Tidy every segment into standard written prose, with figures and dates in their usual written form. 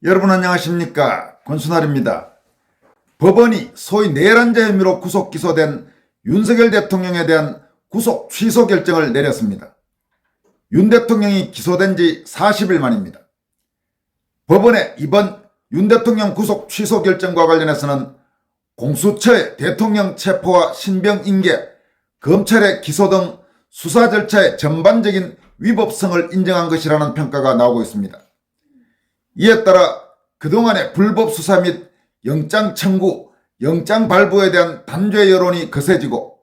여러분 안녕하십니까? 권순할입니다. 법원이 소위 내란죄 혐의로 구속 기소된 윤석열 대통령에 대한 구속 취소 결정을 내렸습니다. 윤 대통령이 기소된 지 40일 만입니다. 법원의 이번 윤 대통령 구속 취소 결정과 관련해서는 공수처의 대통령 체포와 신병 인계, 검찰의 기소 등 수사 절차의 전반적인 위법성을 인정한 것이라는 평가가 나오고 있습니다. 이에 따라 그동안의 불법 수사 및 영장 청구, 영장 발부에 대한 단죄 여론이 거세지고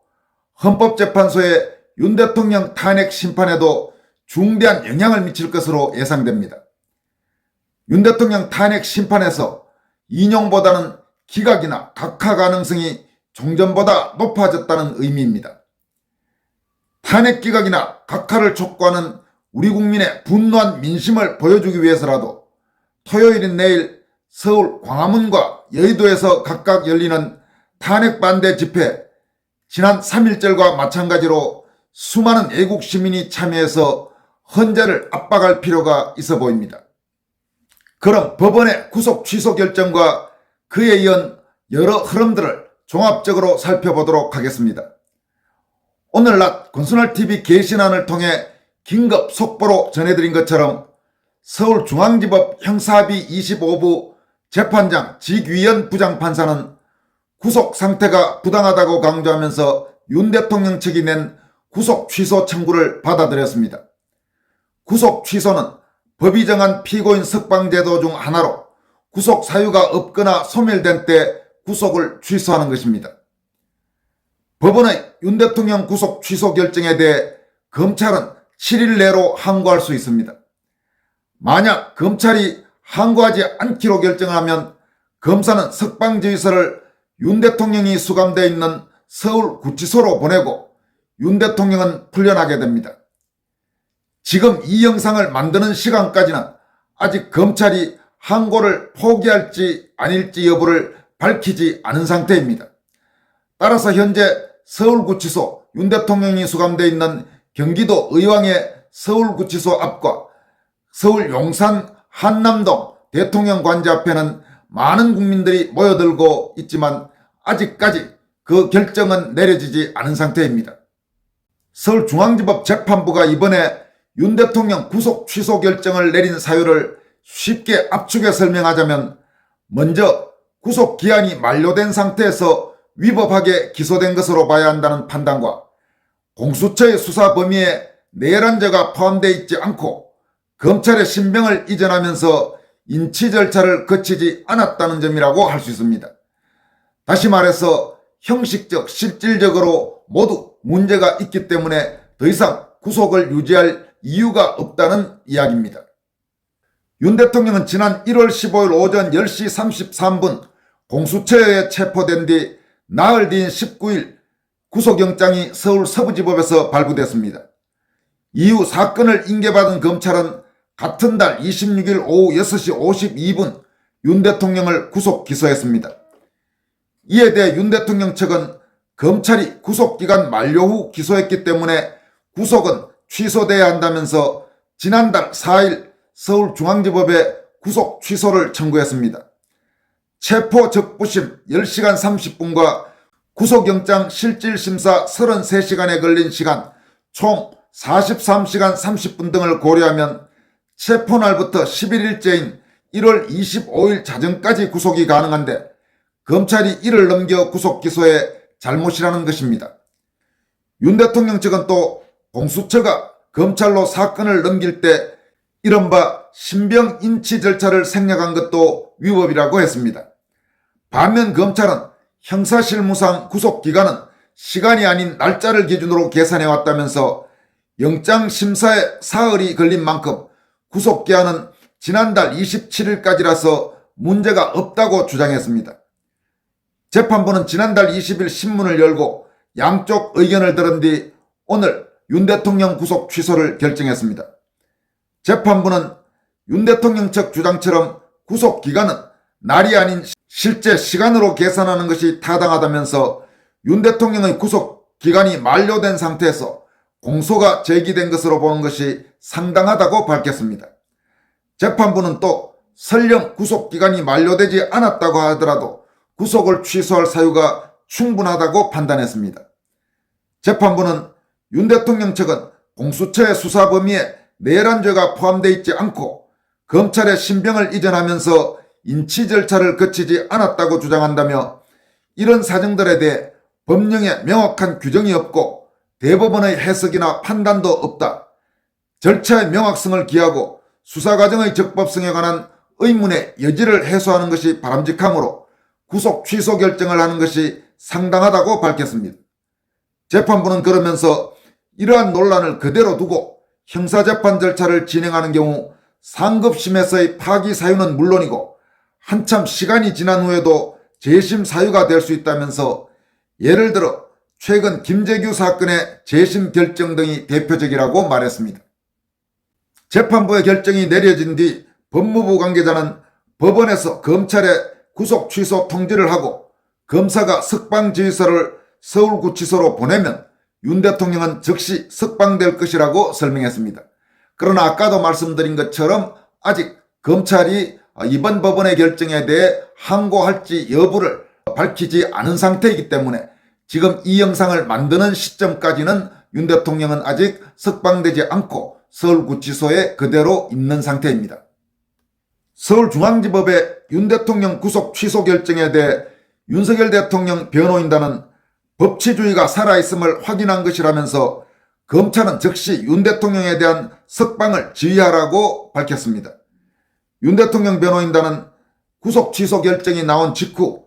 헌법재판소의 윤 대통령 탄핵 심판에도 중대한 영향을 미칠 것으로 예상됩니다. 윤 대통령 탄핵 심판에서 인용보다는 기각이나 각하 가능성이 종전보다 높아졌다는 의미입니다. 탄핵 기각이나 각하를 촉구하는 우리 국민의 분노한 민심을 보여주기 위해서라도 토요일인 내일 서울 광화문과 여의도에서 각각 열리는 탄핵 반대 집회, 지난 3.1절과 마찬가지로 수많은 애국 시민이 참여해서 헌재를 압박할 필요가 있어 보입니다. 그럼 법원의 구속 취소 결정과 그에 이은 여러 흐름들을 종합적으로 살펴보도록 하겠습니다. 오늘 낮 권순할TV 게시난을 통해 긴급 속보로 전해드린 것처럼 서울중앙지법 형사합의 25부 재판장 직위원 부장판사는 구속 상태가 부당하다고 강조하면서 윤 대통령 측이 낸 구속 취소 청구를 받아들였습니다. 구속 취소는 법이 정한 피고인 석방제도 중 하나로 구속 사유가 없거나 소멸된 때 구속을 취소하는 것입니다. 법원의 윤 대통령 구속 취소 결정에 대해 검찰은 7일 내로 항고할 수 있습니다. 만약 검찰이 항고하지 않기로 결정하면 검사는 석방지휘서를 윤 대통령이 수감되어 있는 서울구치소로 보내고 윤 대통령은 풀려나게 됩니다. 지금 이 영상을 만드는 시간까지는 아직 검찰이 항고를 포기할지 아닐지 여부를 밝히지 않은 상태입니다. 따라서 현재 서울구치소 윤 대통령이 수감되어 있는 경기도 의왕의 서울구치소 앞과 서울 용산 한남동 대통령 관저 앞에는 많은 국민들이 모여들고 있지만 아직까지 그 결정은 내려지지 않은 상태입니다. 서울중앙지법 재판부가 이번에 윤 대통령 구속 취소 결정을 내린 사유를 쉽게 압축해 설명하자면 먼저 구속 기한이 만료된 상태에서 위법하게 기소된 것으로 봐야 한다는 판단과 공수처의 수사 범위에 내란죄가 포함되어 있지 않고 검찰의 신병을 이전하면서 인치 절차를 거치지 않았다는 점이라고 할 수 있습니다. 다시 말해서 형식적, 실질적으로 모두 문제가 있기 때문에 더 이상 구속을 유지할 이유가 없다는 이야기입니다. 윤 대통령은 지난 1월 15일 오전 10시 33분 공수처에 체포된 뒤 나흘 뒤인 19일 구속영장이 서울 서부지법에서 발부됐습니다. 이후 사건을 인계받은 검찰은 같은 달 26일 오후 6시 52분 윤 대통령을 구속 기소했습니다. 이에 대해 윤 대통령 측은 검찰이 구속기간 만료 후 기소했기 때문에 구속은 취소돼야 한다면서 지난달 4일 서울중앙지법에 구속 취소를 청구했습니다. 체포 적부심 10시간 30분과 구속영장 실질심사 33시간에 걸린 시간 총 43시간 30분 등을 고려하면 체포날부터 11일째인 1월 25일 자정까지 구속이 가능한데 검찰이 이를 넘겨 구속 기소에 잘못이라는 것입니다. 윤 대통령 측은 또 공수처가 검찰로 사건을 넘길 때 이른바 신병 인치 절차를 생략한 것도 위법이라고 했습니다. 반면 검찰은 형사실무상 구속기간은 시간이 아닌 날짜를 기준으로 계산해왔다면서 영장심사에 사흘이 걸린 만큼 구속기한은 지난달 27일까지라서 문제가 없다고 주장했습니다. 재판부는 지난달 20일 신문을 열고 양쪽 의견을 들은 뒤 오늘 윤 대통령 구속 취소를 결정했습니다. 재판부는 윤 대통령 측 주장처럼 구속기간은 날이 아닌 실제 시간으로 계산하는 것이 타당하다면서 윤 대통령의 구속기간이 만료된 상태에서 공소가 제기된 것으로 보는 것이 상당하다고 밝혔습니다. 재판부는 또 설령 구속기간이 만료되지 않았다고 하더라도 구속을 취소할 사유가 충분하다고 판단했습니다. 재판부는 윤 대통령 측은 공수처의 수사 범위에 내란죄가 포함되어 있지 않고 검찰에 신병을 이전하면서 인치 절차를 거치지 않았다고 주장한다며 이런 사정들에 대해 법령에 명확한 규정이 없고 대법원의 해석이나 판단도 없다. 절차의 명확성을 기하고 수사 과정의 적법성에 관한 의문의 여지를 해소하는 것이 바람직하므로 구속 취소 결정을 하는 것이 상당하다고 밝혔습니다. 재판부는 그러면서 이러한 논란을 그대로 두고 형사재판 절차를 진행하는 경우 상급심에서의 파기 사유는 물론이고 한참 시간이 지난 후에도 재심 사유가 될 수 있다면서 예를 들어 최근 김재규 사건의 재심 결정 등이 대표적이라고 말했습니다. 재판부의 결정이 내려진 뒤 법무부 관계자는 법원에서 검찰에 구속 취소 통지를 하고 검사가 석방지휘서를 서울구치소로 보내면 윤 대통령은 즉시 석방될 것이라고 설명했습니다. 그러나 아까도 말씀드린 것처럼 아직 검찰이 이번 법원의 결정에 대해 항고할지 여부를 밝히지 않은 상태이기 때문에 지금 이 영상을 만드는 시점까지는 윤 대통령은 아직 석방되지 않고 서울구치소에 그대로 있는 상태입니다. 서울중앙지법의 윤 대통령 구속 취소 결정에 대해 윤석열 대통령 변호인단은 법치주의가 살아있음을 확인한 것이라면서 검찰은 즉시 윤 대통령에 대한 석방을 지휘하라고 밝혔습니다. 윤 대통령 변호인단은 구속 취소 결정이 나온 직후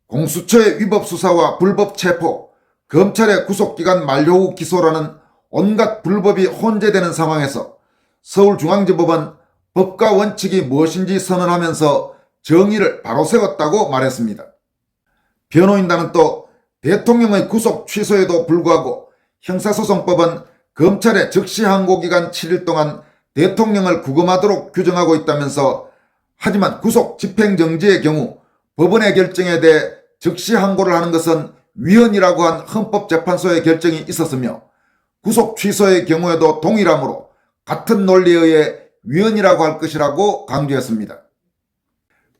공수처의 위법 수사와 불법 체포, 검찰의 구속기간 만료 후 기소라는 온갖 불법이 혼재되는 상황에서 서울중앙지법은 법과 원칙이 무엇인지 선언하면서 정의를 바로 세웠다고 말했습니다. 변호인단은 또 대통령의 구속 취소에도 불구하고 형사소송법은 검찰의 즉시 항고기간 7일 동안 대통령을 구금하도록 규정하고 있다면서 하지만 구속 집행정지의 경우 법원의 결정에 대해 즉시 항고를 하는 것은 위헌이라고 한 헌법재판소의 결정이 있었으며 구속 취소의 경우에도 동일하므로 같은 논리에 의해 위헌이라고 할 것이라고 강조했습니다.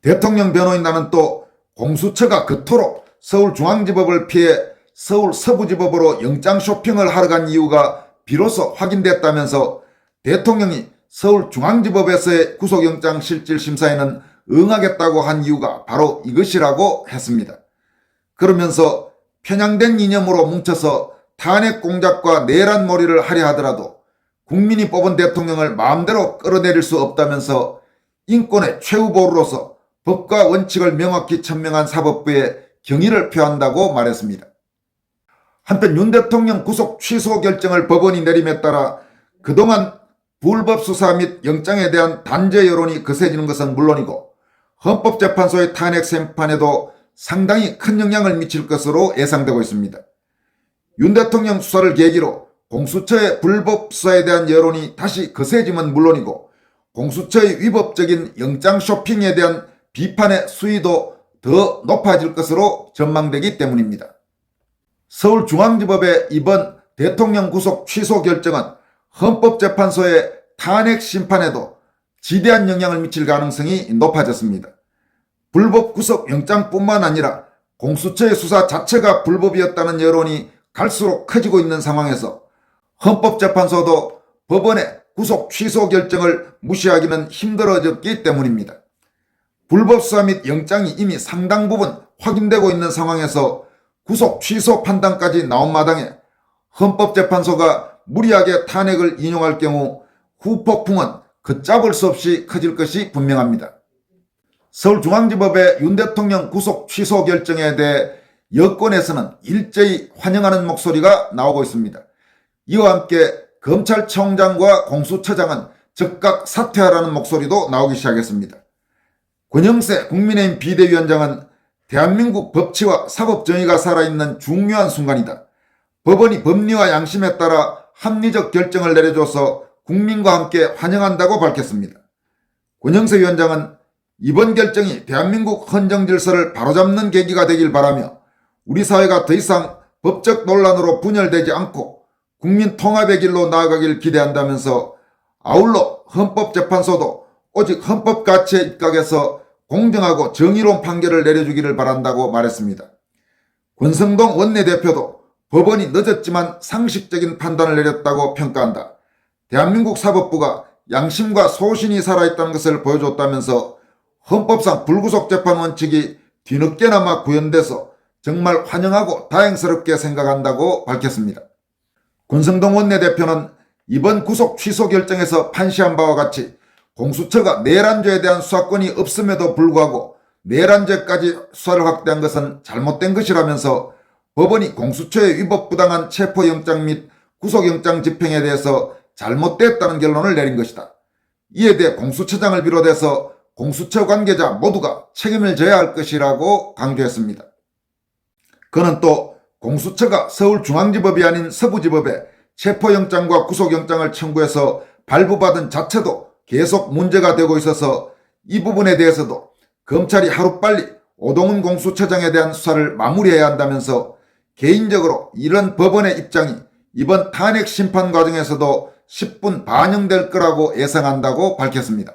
대통령 변호인단은 또 공수처가 그토록 서울중앙지법을 피해 서울 서부지법으로 영장 쇼핑을 하러 간 이유가 비로소 확인됐다면서 대통령이 서울중앙지법에서의 구속영장 실질심사에는 응하겠다고 한 이유가 바로 이것이라고 했습니다. 그러면서 편향된 이념으로 뭉쳐서 탄핵 공작과 내란몰이를 하려 하더라도 국민이 뽑은 대통령을 마음대로 끌어내릴 수 없다면서 인권의 최후보루로서 법과 원칙을 명확히 천명한 사법부에 경의를 표한다고 말했습니다. 한편 윤 대통령 구속 취소 결정을 법원이 내림에 따라 그동안 불법 수사 및 영장에 대한 단죄 여론이 거세지는 것은 물론이고 헌법재판소의 탄핵 심판에도 상당히 큰 영향을 미칠 것으로 예상되고 있습니다. 윤 대통령 수사를 계기로 공수처의 불법 수사에 대한 여론이 다시 거세지면 물론이고 공수처의 위법적인 영장 쇼핑에 대한 비판의 수위도 더 높아질 것으로 전망되기 때문입니다. 서울중앙지법의 이번 대통령 구속 취소 결정은 헌법재판소의 탄핵 심판에도 지대한 영향을 미칠 가능성이 높아졌습니다. 불법 구속 영장뿐만 아니라 공수처의 수사 자체가 불법이었다는 여론이 갈수록 커지고 있는 상황에서 헌법재판소도 법원의 구속 취소 결정을 무시하기는 힘들어졌기 때문입니다. 불법 수사 및 영장이 이미 상당 부분 확인되고 있는 상황에서 구속 취소 판단까지 나온 마당에 헌법재판소가 무리하게 탄핵을 인용할 경우 후폭풍은 걷잡을 수 없이 커질 것이 분명합니다. 서울중앙지법의 윤 대통령 구속 취소 결정에 대해 여권에서는 일제히 환영하는 목소리가 나오고 있습니다. 이와 함께 검찰총장과 공수처장은 즉각 사퇴하라는 목소리도 나오기 시작했습니다. 권영세 국민의힘 비대위원장은 대한민국 법치와 사법정의가 살아있는 중요한 순간이다. 법원이 법리와 양심에 따라 합리적 결정을 내려줘서 국민과 함께 환영한다고 밝혔습니다. 권영세 위원장은 이번 결정이 대한민국 헌정질서를 바로잡는 계기가 되길 바라며 우리 사회가 더 이상 법적 논란으로 분열되지 않고 국민 통합의 길로 나아가길 기대한다면서 아울러 헌법재판소도 오직 헌법 가치에 입각해서 공정하고 정의로운 판결을 내려주기를 바란다고 말했습니다. 권성동 원내대표도 법원이 늦었지만 상식적인 판단을 내렸다고 평가한다. 대한민국 사법부가 양심과 소신이 살아있다는 것을 보여줬다면서 헌법상 불구속 재판 원칙이 뒤늦게나마 구현돼서 정말 환영하고 다행스럽게 생각한다고 밝혔습니다. 권성동 원내대표는 이번 구속 취소 결정에서 판시한 바와 같이 공수처가 내란죄에 대한 수사권이 없음에도 불구하고 내란죄까지 수사를 확대한 것은 잘못된 것이라면서 법원이 공수처의 위법부당한 체포영장 및 구속영장 집행에 대해서 잘못됐다는 결론을 내린 것이다. 이에 대해 공수처장을 비롯해서 공수처 관계자 모두가 책임을 져야 할 것이라고 강조했습니다. 그는 또 공수처가 서울중앙지법이 아닌 서부지법에 체포영장과 구속영장을 청구해서 발부받은 자체도 계속 문제가 되고 있어서 이 부분에 대해서도 검찰이 하루빨리 오동훈 공수처장에 대한 수사를 마무리해야 한다면서 개인적으로 이런 법원의 입장이 이번 탄핵 심판 과정에서도 10분 반영될 거라고 예상한다고 밝혔습니다.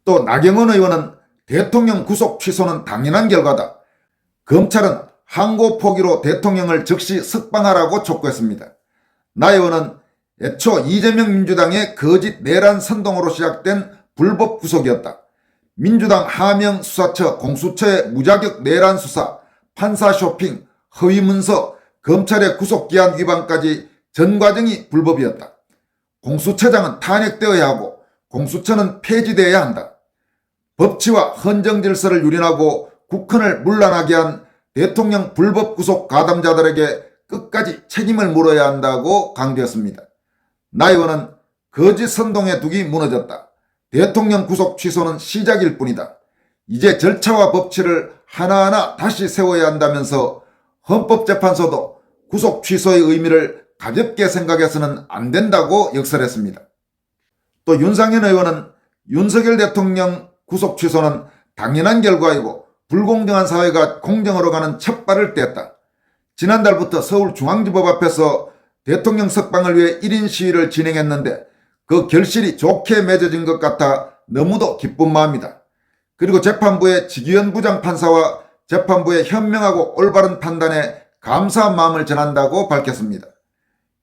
또 나경원 의원은 대통령 구속 취소는 당연한 결과다. 검찰은 항고 포기로 대통령을 즉시 석방하라고 촉구했습니다. 나 의원은 애초 이재명 민주당의 거짓 내란 선동으로 시작된 불법 구속이었다. 민주당 하명 수사처 공수처의 무자격 내란 수사, 판사 쇼핑, 허위 문서, 검찰의 구속기한 위반까지 전 과정이 불법이었다. 공수처장은 탄핵되어야 하고 공수처는 폐지되어야 한다. 법치와 헌정 질서를 유린하고 국헌을 문란하게 한 대통령 불법 구속 가담자들에게 끝까지 책임을 물어야 한다고 강조했습니다. 나 의원은 거짓 선동의 둑이 무너졌다. 대통령 구속 취소는 시작일 뿐이다. 이제 절차와 법치를 하나하나 다시 세워야 한다면서 헌법재판소도 구속 취소의 의미를 가볍게 생각해서는 안 된다고 역설했습니다. 또 윤상현 의원은 윤석열 대통령 구속 취소는 당연한 결과이고 불공정한 사회가 공정으로 가는 첫 발을 뗐다. 지난달부터 서울중앙지법 앞에서 대통령 석방을 위해 1인 시위를 진행했는데 그 결실이 좋게 맺어진 것 같아 너무도 기쁜 마음이다. 그리고 재판부의 지기현 부장판사와 재판부의 현명하고 올바른 판단에 감사한 마음을 전한다고 밝혔습니다.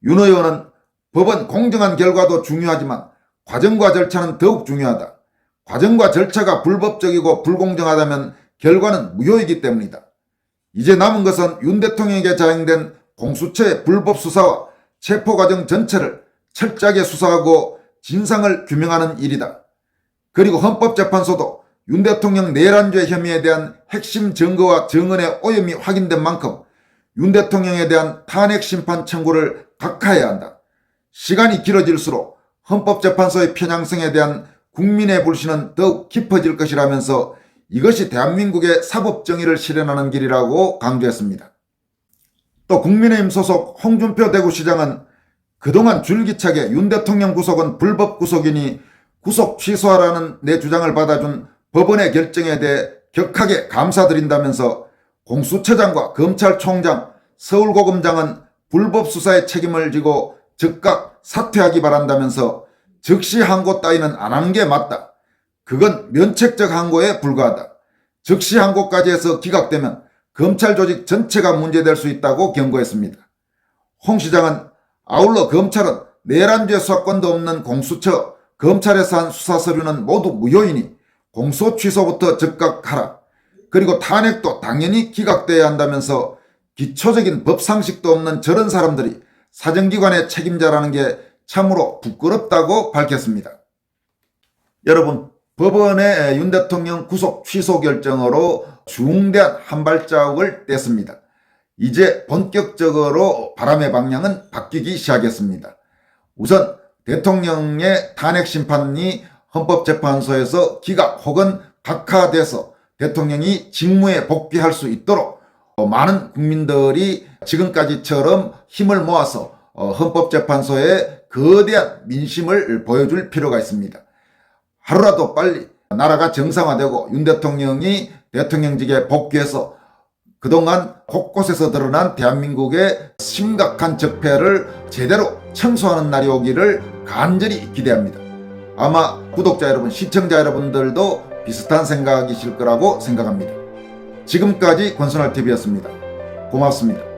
윤 의원은 법은 공정한 결과도 중요하지만 과정과 절차는 더욱 중요하다. 과정과 절차가 불법적이고 불공정하다면 결과는 무효이기 때문이다. 이제 남은 것은 윤 대통령에게 자행된 공수처의 불법 수사와 체포 과정 전체를 철저하게 수사하고 진상을 규명하는 일이다. 그리고 헌법재판소도 윤 대통령 내란죄 혐의에 대한 핵심 증거와 증언의 오염이 확인된 만큼 윤 대통령에 대한 탄핵 심판 청구를 각하해야 한다. 시간이 길어질수록 헌법재판소의 편향성에 대한 국민의 불신은 더욱 깊어질 것이라면서 이것이 대한민국의 사법정의를 실현하는 길이라고 강조했습니다. 또 국민의힘 소속 홍준표 대구시장은 그동안 줄기차게 윤 대통령 구속은 불법 구속이니 구속 취소하라는 내 주장을 받아준 법원의 결정에 대해 격하게 감사드린다면서 공수처장과 검찰총장, 서울고검장은 불법 수사의 책임을 지고 즉각 사퇴하기 바란다면서 즉시 항고 따위는 안 하는 게 맞다. 그건 면책적 항고에 불과하다. 즉시 항고까지 해서 기각되면 검찰 조직 전체가 문제될 수 있다고 경고했습니다. 홍 시장은 아울러 검찰은 내란죄 수사권도 없는 공수처, 검찰에서 한 수사 서류는 모두 무효이니 공소 취소부터 즉각 하라. 그리고 탄핵도 당연히 기각돼야 한다면서 기초적인 법상식도 없는 저런 사람들이 사정기관의 책임자라는 게 참으로 부끄럽다고 밝혔습니다. 여러분, 법원의 윤 대통령 구속 취소 결정으로 중대한 한 발자국을 뗐습니다. 이제 본격적으로 바람의 방향은 바뀌기 시작했습니다. 우선 대통령의 탄핵 심판이 헌법재판소에서 기각 혹은 각하돼서 대통령이 직무에 복귀할 수 있도록 많은 국민들이 지금까지처럼 힘을 모아서 헌법재판소에 거대한 민심을 보여줄 필요가 있습니다. 하루라도 빨리 나라가 정상화되고 윤 대통령이 대통령직에 복귀해서 그동안 곳곳에서 드러난 대한민국의 심각한 적폐를 제대로 청소하는 날이 오기를 간절히 기대합니다. 아마 구독자 여러분, 시청자 여러분들도 비슷한 생각이실 거라고 생각합니다. 지금까지 권순할TV였습니다. 고맙습니다.